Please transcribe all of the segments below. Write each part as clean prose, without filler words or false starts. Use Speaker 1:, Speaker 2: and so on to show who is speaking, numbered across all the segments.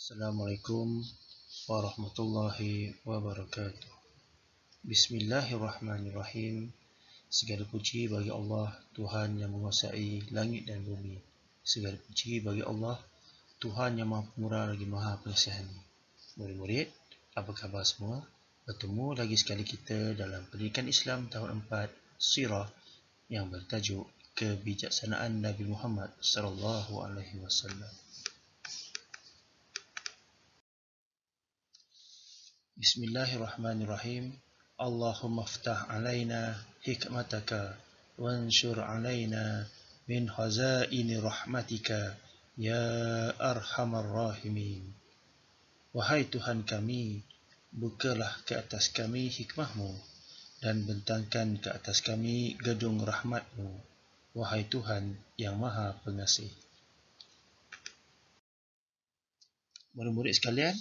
Speaker 1: Assalamualaikum warahmatullahi wabarakatuh. Bismillahirrahmanirrahim. Segala puji bagi Allah, Tuhan yang menguasai langit dan bumi. Segala puji bagi Allah, Tuhan yang Maha Pemurah lagi Maha Pengasihani. Murid-murid, apa khabar semua? Bertemu lagi sekali kita dalam Pendidikan Islam tahun 4 Sirah yang bertajuk Kebijaksanaan Nabi Muhammad sallallahu alaihi wasallam. Bismillahirrahmanirrahim. Allahumma aftah alaina hikmataka wanshur alaina min khazaini rahmatika ya arhamar rahimin. Wahai Tuhan kami, bukalah ke atas kami hikmahmu dan bentangkan ke atas kami gedung rahmatmu, wahai Tuhan yang Maha Pengasih. Murid-murid sekalian,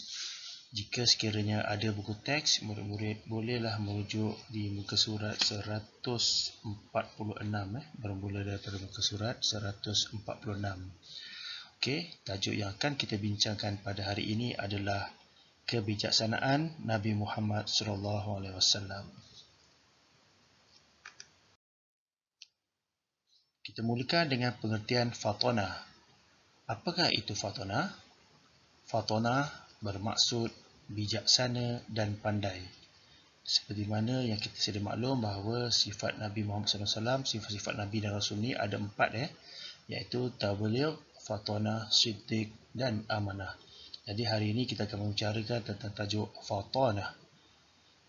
Speaker 1: jika sekiranya ada buku teks, murid-murid bolehlah merujuk di muka surat 146, bermula daripada muka surat 146. Okey, tajuk yang akan kita bincangkan pada hari ini adalah kebijaksanaan Nabi Muhammad sallallahu alaihi wasallam. Kita mulakan dengan pengertian fatonah. Apakah itu fatonah? Fatonah bermaksud bijaksana dan pandai. Seperti mana yang kita sedia maklum bahawa sifat Nabi Muhammad SAW, sifat-sifat Nabi dan Rasul ni ada 4 iaitu tabaligh, fatonah, siddiq dan amanah. Jadi hari ini kita akan membicarakan tentang tajuk fatonah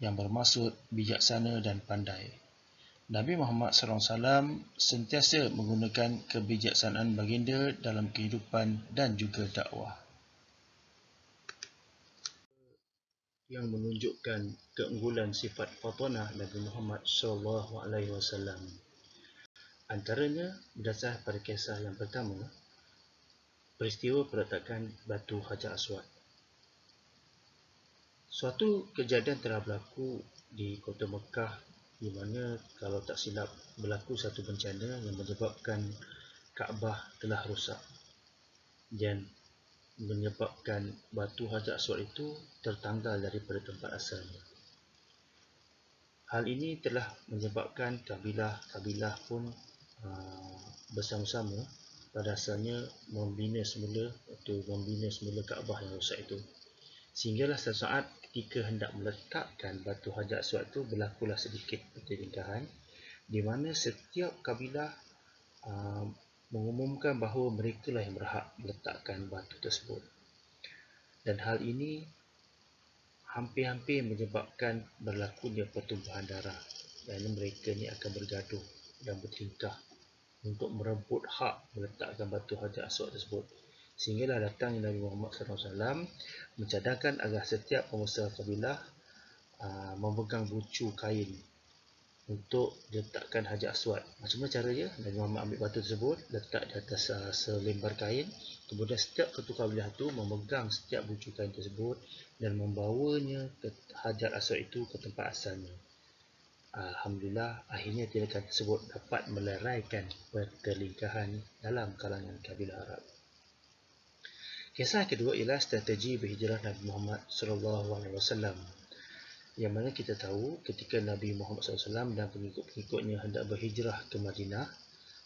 Speaker 1: yang bermaksud bijaksana dan pandai. Nabi Muhammad SAW sentiasa menggunakan kebijaksanaan baginda dalam kehidupan dan juga dakwah, yang menunjukkan keunggulan sifat fatonah Nabi Muhammad SAW. Antaranya berdasar pada kisah yang pertama, peristiwa peletakan batu Hajar Aswad. Suatu kejadian telah berlaku di kota Mekah di mana kalau tak silap berlaku satu bencana yang menyebabkan Kaabah telah rosak dan menyebabkan batu Hajar Aswad itu tertanggal daripada tempat asalnya. Hal ini telah menyebabkan kabilah-kabilah pun bersama-sama pada asalnya membina semula Kaabah yang rosak itu. Sehinggalah satu saat ketika hendak meletakkan batu Hajar Aswad itu berlakulah sedikit pertelingkahan di mana setiap kabilah mengumumkan bahawa mereka lah yang berhak meletakkan batu tersebut. Dan hal ini hampir-hampir menyebabkan berlakunya pertumpahan darah. Dan mereka ni akan bergaduh dan bertingkah untuk merebut hak meletakkan batu Hajar Aswad tersebut. Sehinggalah datang Nabi Muhammad SAW mencadangkan agar setiap pengusaha kabilah memegang bucu kain untuk diletakkan Hajar Aswad. Macam mana caranya? Nabi Muhammad ambil batu tersebut, letak di atas selembar kain. Kemudian setiap ketua kabilah itu memegang setiap bucu kain tersebut dan membawanya ke Hajar Aswad itu ke tempat asalnya. Alhamdulillah, akhirnya tindakan tersebut dapat meleraikan pertelingkahan dalam kalangan kabilah Arab. Kisah kedua ialah strategi berhijrah Nabi Muhammad SAW. Yang mana kita tahu ketika Nabi Muhammad SAW dan pengikut-pengikutnya hendak berhijrah ke Madinah,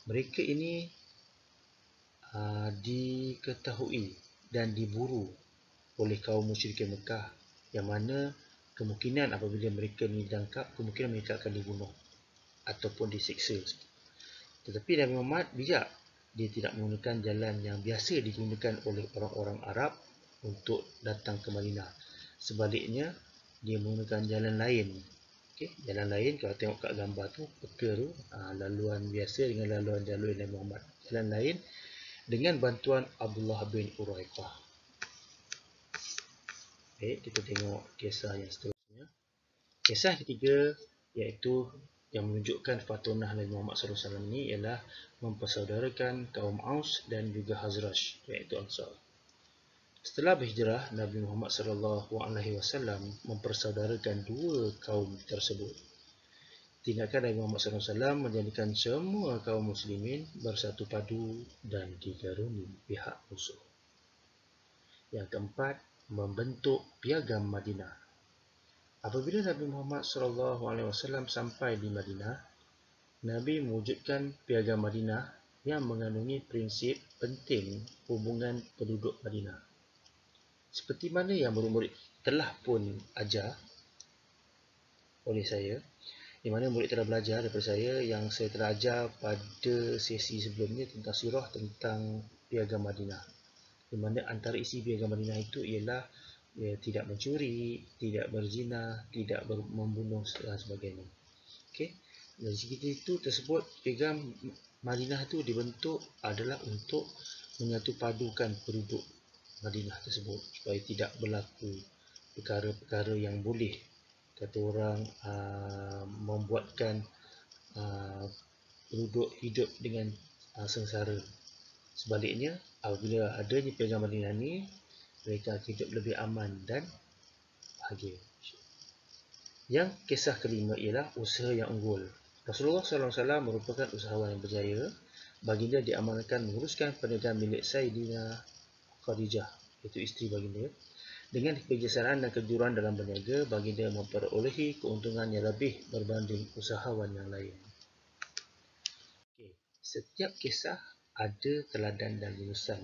Speaker 1: mereka ini diketahui dan diburu oleh kaum musyrikin Mekah, yang mana kemungkinan apabila mereka ini ditangkap, kemungkinan mereka akan dibunuh ataupun disiksa. Tetapi Nabi Muhammad bijak, dia tidak menggunakan jalan yang biasa digunakan oleh orang-orang Arab untuk datang ke Madinah. Sebaliknya, dia menggunakan jalan lain. Jalan lain, kalau tengok kat gambar tu, peta tu, laluan biasa dengan laluan jalur Nabi Muhammad. Jalan lain dengan bantuan Abdullah bin Uraiqah. Kita tengok kisah yang seterusnya. Kisah ketiga iaitu yang menunjukkan fatonah Nabi Muhammad SAW ini ialah mempersaudarakan kaum Aus dan juga Khazraj, iaitu Ansar. Setelah berhijrah, Nabi Muhammad SAW mempersaudarakan dua kaum tersebut. Tindakan Nabi Muhammad SAW menjadikan semua kaum muslimin bersatu padu dan digaruni pihak musuh. Yang keempat, membentuk piagam Madinah. Apabila Nabi Muhammad SAW sampai di Madinah, Nabi mewujudkan piagam Madinah yang mengandungi prinsip penting hubungan penduduk Madinah. Seperti mana yang murid-murid telah pun ajar oleh saya, di mana murid telah belajar daripada saya yang saya telah ajar pada sesi sebelumnya tentang sirah tentang piagam Madinah. Di mana antara isi piagam Madinah itu ialah tidak mencuri, tidak berzina, tidak membunuh dan sebagainya. Okey. Dari segi itu tersebut piagam Madinah itu dibentuk adalah untuk menyatu padukan penduduk Madinah tersebut supaya tidak berlaku perkara-perkara yang boleh kata orang membuatkan penduduk hidup dengan sengsara. Sebaliknya, apabila adanya piagam Madinah ini, mereka hidup lebih aman dan bahagia. Yang kisah kelima ialah usaha yang unggul. Rasulullah SAW merupakan usahawan yang berjaya. Baginda diamankan menguruskan perniagaan milik Sayyidina Khadijah, iaitu isteri baginda. Dengan kebijaksanaan dan kejuruan dalam berniaga, baginda memperolehi keuntungan yang lebih berbanding usahawan yang lain. Okay. Setiap kisah ada teladan dan lulusan.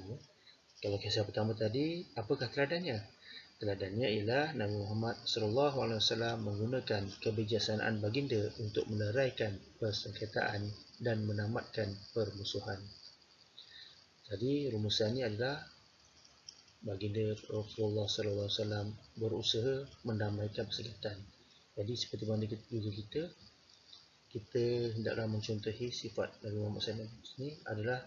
Speaker 1: Kalau kisah pertama tadi, apakah teladannya? Teladannya ialah Nabi Muhammad SAW menggunakan kebijaksanaan baginda untuk meleraikan persengketaan dan menamatkan permusuhan. Jadi rumusannya adalah baginda Rasulullah SAW berusaha mendamaikan persengketaan. Jadi seperti mana kita hendaklah mencontohi sifat Nabi Muhammad SAW ini adalah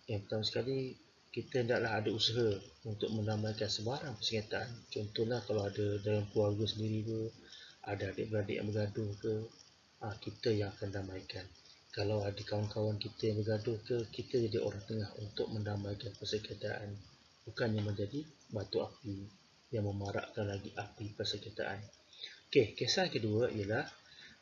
Speaker 1: yang pertama sekali kita hendaklah ada usaha untuk mendamaikan sebarang persengketaan. Contohlah kalau ada dalam keluarga sendiri ke, ada adik-beradik yang bergaduh ke, kita yang akan damaikan. Kalau ada kawan-kawan kita yang bergaduh ke, kita jadi orang tengah untuk mendamaikan persengketaan. Bukannya menjadi batu api yang memarakkan lagi api persengketaan. Okey, kisah kedua ialah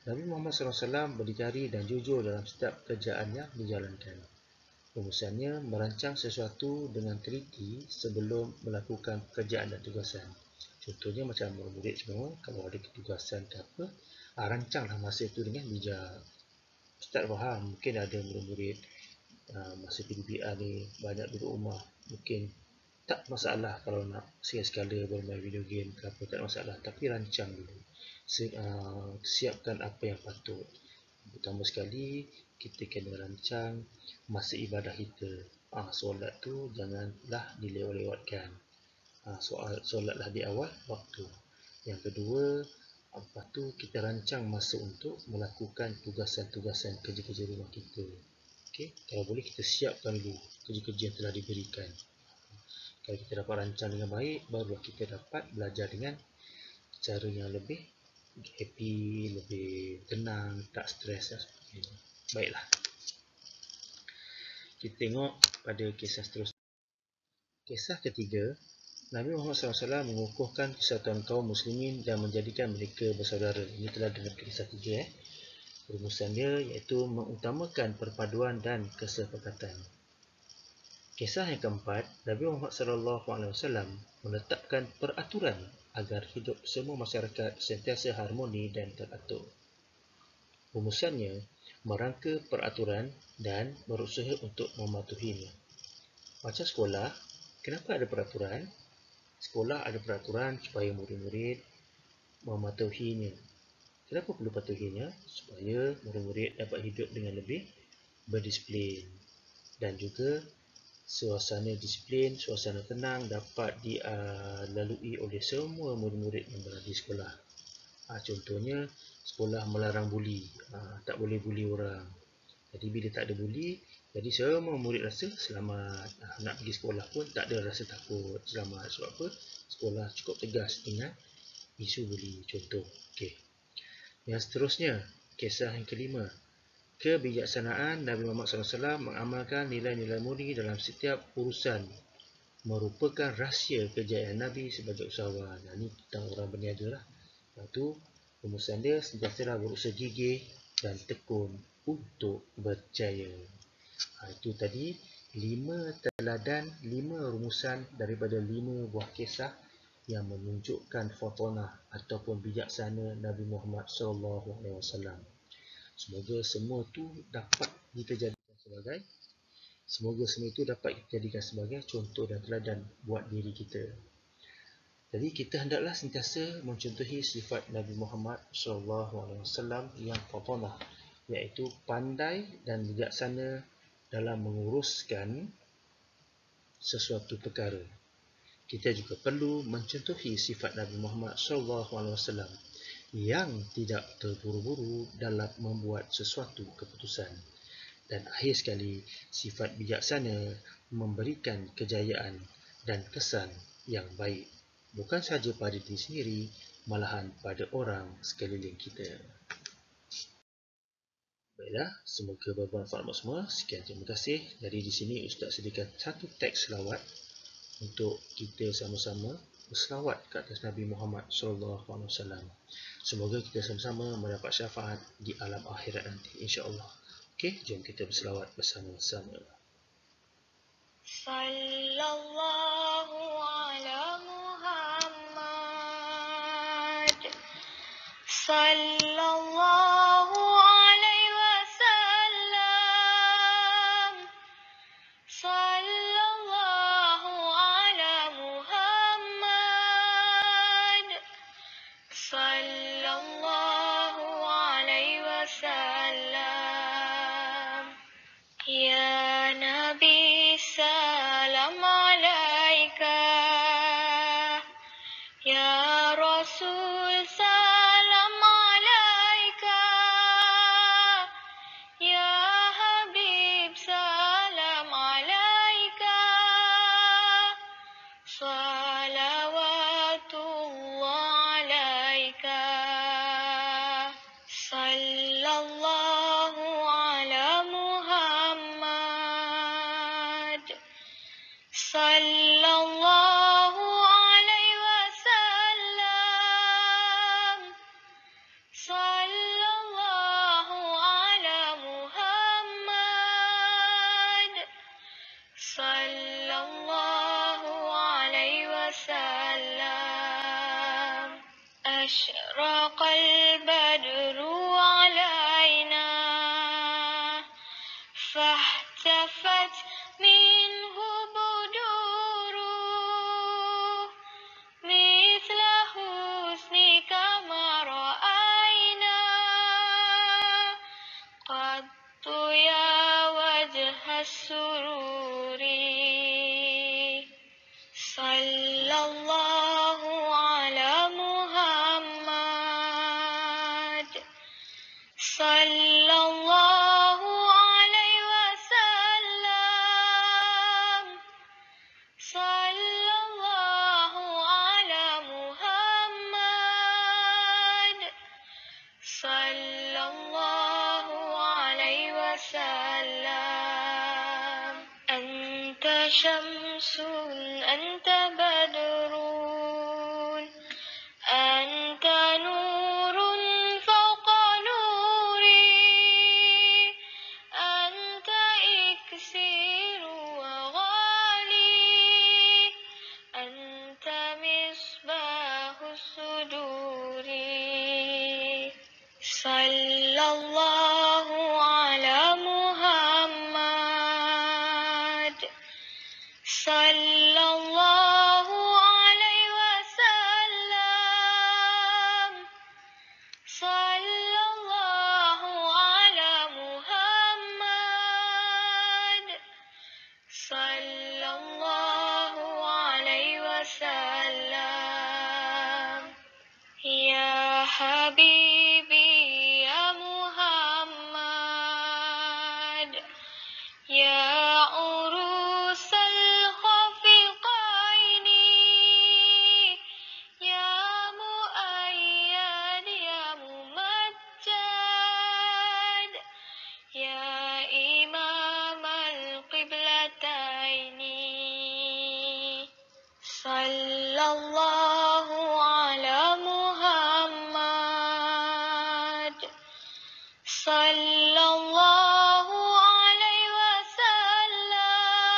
Speaker 1: Nabi Muhammad SAW berdikari dan jujur dalam setiap kerjaan yang dijalankan. Rumusannya, merancang sesuatu dengan teliti sebelum melakukan pekerjaan dan tugasan. Contohnya macam murid semua, kalau ada tugasan ke apa, rancanglah masa itu dengan bijak. Ustaz faham, mungkin ada murid-murid masa PDPR ni banyak duduk rumah. Mungkin tak masalah kalau nak sekali-sekala bermain video game ke apa, tak masalah. Tapi rancang dulu. Siapkan apa yang patut. Pertama sekali, kita kena rancang masa ibadah kita. Solat tu janganlah dilewat-lewatkan. Solatlah di awal waktu. Yang kedua, lepas tu kita rancang masa untuk melakukan tugasan-tugasan kerja-kerja rumah kita. Okay? Kalau boleh kita siapkan dulu kerja-kerja yang telah diberikan. Kalau kita dapat rancang dengan baik, barulah kita dapat belajar dengan cara yang lebih happy, lebih tenang, tak stres dan sebagainya. Baiklah. Kita tengok pada kisah seterusnya. Kisah ketiga, Nabi Muhammad SAW mengukuhkan kesatuan kaum muslimin dan menjadikan mereka bersaudara. Ini telah dalam kisah tiga. Rumusan dia iaitu mengutamakan perpaduan dan kesepakatan. Kisah yang keempat, Nabi Muhammad SAW menetapkan peraturan agar hidup semua masyarakat sentiasa harmoni dan teratur. Rumusannya, merangka peraturan dan berusaha untuk mematuhinya. Macam sekolah, kenapa ada peraturan? Sekolah ada peraturan supaya murid-murid mematuhinya. Kenapa perlu patuhinya? Supaya murid-murid dapat hidup dengan lebih berdisiplin. Dan juga suasana disiplin, suasana tenang dapat dilalui oleh semua murid-murid yang berada di sekolah. Contohnya, sekolah melarang buli. Tak boleh buli orang. Jadi bila tak ada buli, jadi semua murid rasa selamat. Nak pergi sekolah pun tak ada rasa takut, selamat. Sebab apa? Sekolah cukup tegas dengan isu buli. Contoh. Okay. Yang seterusnya, kisah yang kelima. Kebijaksanaan Nabi Muhammad SAW mengamalkan nilai-nilai murni dalam setiap urusan. Merupakan rahsia kejayaan Nabi sebagai usahawan. Ini tentang orang berniaga lah. Lepas tu, rumusan dia sentiasa berusaha gigih dan tekun untuk berjaya. Itu tadi 5 teladan, 5 rumusan daripada 5 buah kisah yang menunjukkan fatonah ataupun bijaksana Nabi Muhammad SAW. Semoga semua itu dapat kita jadikan sebagai contoh dan teladan buat diri kita. Jadi kita hendaklah sentiasa mencontohi sifat Nabi Muhammad SAW yang fatonah, iaitu pandai dan bijaksana dalam menguruskan sesuatu perkara. Kita juga perlu mencontohi sifat Nabi Muhammad SAW yang tidak terburu-buru dalam membuat sesuatu keputusan. Dan akhir sekali, sifat bijaksana memberikan kejayaan dan kesan yang baik, bukan sahaja pada diri sendiri, malahan pada orang sekeliling kita. Baiklah, semoga bermanfaat semua. Sekian, terima kasih. Jadi di sini Ustaz sediakan satu teks selawat untuk kita sama-sama berselawat ke atas Nabi Muhammad SAW. Semoga kita sama-sama mendapat syafaat di alam akhirat nanti, insya-Allah. Okey, jom kita berselawat bersama-sama.
Speaker 2: Sallallahu ala Muhammad. Sallallahu alaihi wasallam. Sallallahu ala Muhammad. Sallallahu alaihi wasallam. Ya Nabi salam alaika. Ya Rasul salam alaika. Ya Habib salam alaika. Salawatullah alaika. Sallallahu ala Muhammad. Sallallahu alaihi wasallam. Sallallahu ala Muhammad. Sallallahu alaihi wasallam. Ashraqal badru alaina. فاحتفت منه بدوره مثل حسنك ما رأينا قط يا وجه السرور صلى الله على محمد صلى الله عليه وسلم صلى الله على محمد صلى الله عليه وسلم أنت شمس أنت بدر أنت نور فوق نوري أنت إكسير وغالي أنت مصباح الصدور صلى الله على محمد صلى الله عليه وسلم صلى الله على محمد صلى الله عليه وسلم يا حبيبي يا محمد يا عروس الخفقين يا مؤيد يا ممجد يا إمام القبلتين صلى الله على محمد صلى الله عليه وسلم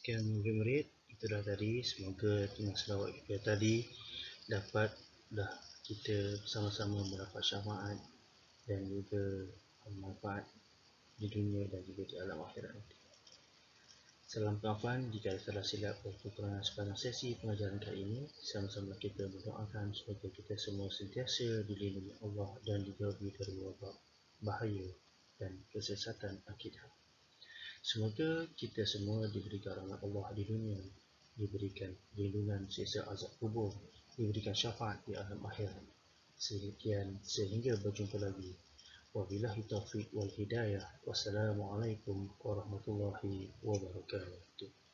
Speaker 1: Sekian murid-murid, itulah tadi. Semoga dengan selawat kita tadi dapat kita bersama-sama mendapat syafaat dan juga manfaat di dunia dan juga di alam akhirat nanti. Salam maafan jika ada salah silap atau kekurangan sepanjang sesi pengajaran kali ini. Sama-sama kita berdoakan supaya kita semua sentiasa dilindungi Allah dan dijauhi dari wabak, bahaya dan kesesatan akidah. Semoga kita semua diberikan rahmat Allah di dunia, diberikan lindungan sisa azab kubur, diberikan syafaat di alam akhirat. Sekian sehingga berjumpa lagi. Wabillahi taufiq wal hidayah. Wassalamualaikum warahmatullahi wabarakatuh.